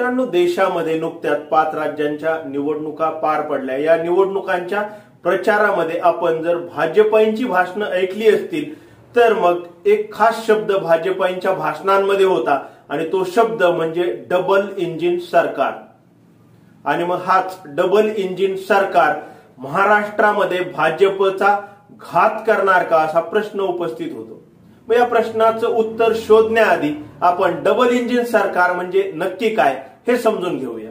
मित्रांनो, देशामध्ये नुकत्याच 5 राज्यांच्या निवडणुका पार पडल्या। या निवडणुकांच्या प्रचारामध्ये आपण जर भाजपांची भाषणं ऐकली असतील तर मग एक खास शब्द भाजपांच्या भाषणांमध्ये होता आणि तो शब्द म्हणजे डबल इंजिन सरकार। आणि मग हाच डबल इंजिन सरकार महाराष्ट्रामध्ये भाजपचा घात करणार का असा प्रश्न उपस्थित होतो। मग या प्रश्नाचं उत्तर शोधण्याआधी आपण डबल इंजिन सरकार म्हणजे नक्की काय हे समजून घेऊया।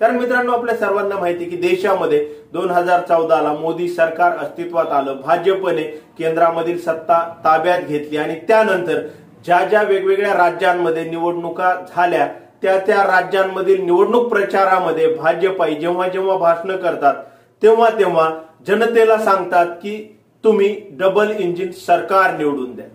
कारण मित्रांनो, आपल्या सर्वांना माहिती की देशामध्ये 2014 ला मोदी सरकार अस्तित्वात आलं, भाजपने केंद्रामधील सत्ता ताब्यात घेतली आणि त्यानंतर ज्या ज्या वेगवेगळ्या राज्यांमध्ये निवडणुका झाल्या त्या राज्यांमधील निवडणूक प्रचारामध्ये भाजपाई जेव्हा जेव्हा भाषण करतात तेव्हा जनतेला सांगतात की तुम्ही डबल इंजिन सरकार निवडून द्या।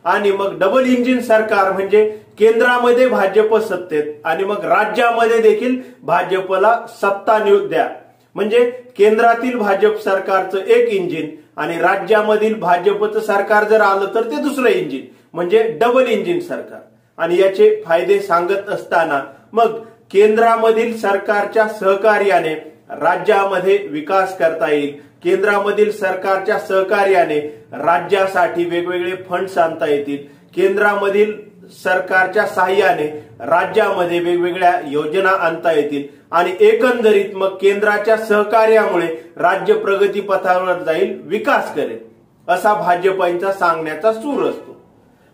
आणि मग डबल इंजिन सरकार म्हणजे केंद्रामध्ये भाजप सत्तेत आणि मग राज्यामध्ये देखील भाजपला सत्ता द्या। म्हणजे केंद्रातील भाजप सरकारचं एक इंजिन आणि राज्यामधील भाजपचं सरकार जर आलं तर ते दुसरं इंजिन म्हणजे डबल इंजिन सरकार। आणि याचे फायदे सांगत असताना मग केंद्रामधील सरकारच्या सहकार्याने राज्यामध्ये विकास करता येईल, केंद्रामधील सरकारच्या सहकार्याने राज्यासाठी वेगवेगळे फंड्स आणता येतील, केंद्रामधील सरकारच्या सहाय्याने राज्यामध्ये वेगवेगळ्या योजना आणता येतील आणि एकंदरीत मग केंद्राच्या सहकार्यामुळे राज्य प्रगती पथावर जाईल, विकास करेल असा भाजपांचा सांगण्याचा सूर असतो।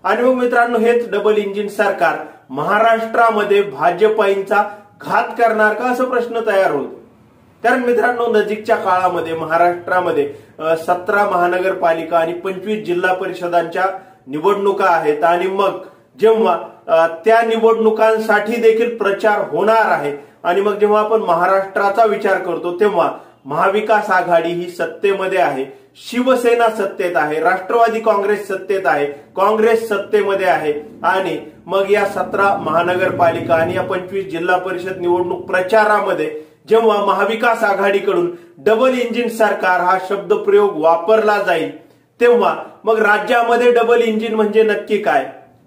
आणि मग मित्रांनो, हेच डबल इंजिन सरकार महाराष्ट्रामध्ये भाजपांचा घात करणार का असा प्रश्न तयार होतो। कारण मित्रांनो, नजीकच्या काळामध्ये महाराष्ट्रामध्ये 17 महानगरपालिका आणि 25 जिल्हा परिषदांच्या निवडणुका आहेत आणि मग जेव्हा त्या निवडणुकांसाठी देखील प्रचार होणार आहे आणि मग जेव्हा आपण महाराष्ट्राचा विचार करतो तेव्हा महाविकास आघाडी ही सत्तेमध्ये आहे, शिवसेना सत्तेत आहे, राष्ट्रवादी काँग्रेस सत्तेत आहे, काँग्रेस सत्तेमध्ये आहे आणि मग या 17 महानगरपालिका आणि या 25 जिल्हा परिषद निवडणूक प्रचारामध्ये जेव्हा महाविकास आघाडीकडून डबल इंजिन सरकार हा शब्द प्रयोग वापरला जाईल तेव्हा मग राज्यामध्ये डबल इंजिन म्हणजे नक्की काय,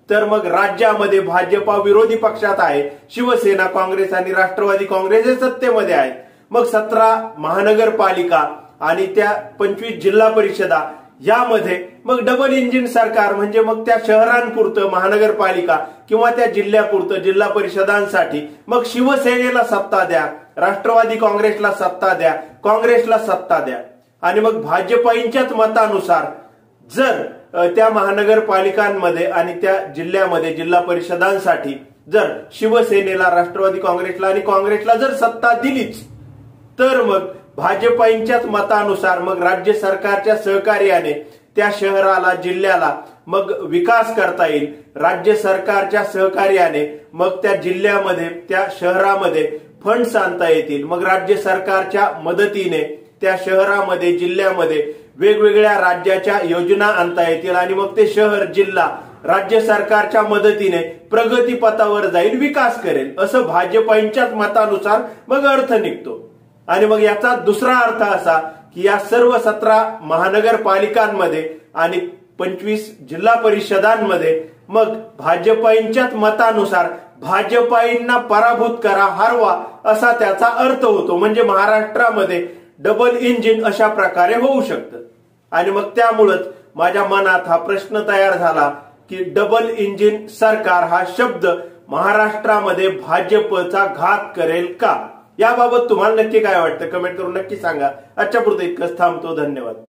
तर मग राज्यामध्ये भाजपा विरोधी पक्षात आहे, शिवसेना, काँग्रेस आणि राष्ट्रवादी काँग्रेस हे सत्तेमध्ये आहेत। मग 17 महानगरपालिका आणि त्या 25 जिल्हा परिषदा यामध्ये मग डबल इंजिन सरकार म्हणजे मग त्या शहरांपुरतं महानगरपालिका किंवा त्या जिल्ह्यापुरतं जिल्हा परिषदांसाठी मग शिवसेनेला सत्ता द्या, राष्ट्रवादी काँग्रेसला सत्ता द्या, काँग्रेसला सत्ता द्या। आणि मग भाजपांच्याच मतानुसार जर त्या महानगरपालिकांमध्ये आणि त्या जिल्ह्यामध्ये जिल्हा परिषदांसाठी जर शिवसेनेला, राष्ट्रवादी काँग्रेसला आणि काँग्रेसला जर सत्ता दिलीच तर मग भाजपांच्याच मतानुसार मग राज्य सरकारच्या सहकार्याने त्या शहराला, जिल्ह्याला मग विकास करता येईल, राज्य सरकारच्या सहकार्याने मग त्या जिल्ह्यामध्ये, त्या शहरामध्ये फंड्स आणता येतील, मग राज्य सरकारच्या मदतीने त्या शहरामध्ये, जिल्ह्यामध्ये वेगवेगळ्या राज्याच्या योजना आणता येतील आणि मग ते शहर, जिल्हा राज्य सरकारच्या मदतीने प्रगती पथावर जाईल, विकास करेल असं भाजपांच्याच मतानुसार मग अर्थ निघतो। आणि मग याचा दुसरा अर्थ असा की या सर्व 17 महानगरपालिकांमध्ये आणि 25 जिल्हा परिषदांमध्ये मग भाजपांच्याच मतानुसार भाजपांना पराभूत करा, हरवा असा त्याचा अर्थ होतो। म्हणजे महाराष्ट्रामध्ये डबल इंजिन अशा प्रकारे होऊ शकतं। आणि मग त्यामुळेच माझ्या मनात हा प्रश्न तयार झाला की डबल इंजिन सरकार हा शब्द महाराष्ट्रामध्ये भाजपचा घात करेल का? याबाबत तुम्हाला नक्की काय वाटतं कमेंट करून नक्की सांगा। आजच्या पुरतं इतकंच, थांबतो। धन्यवाद।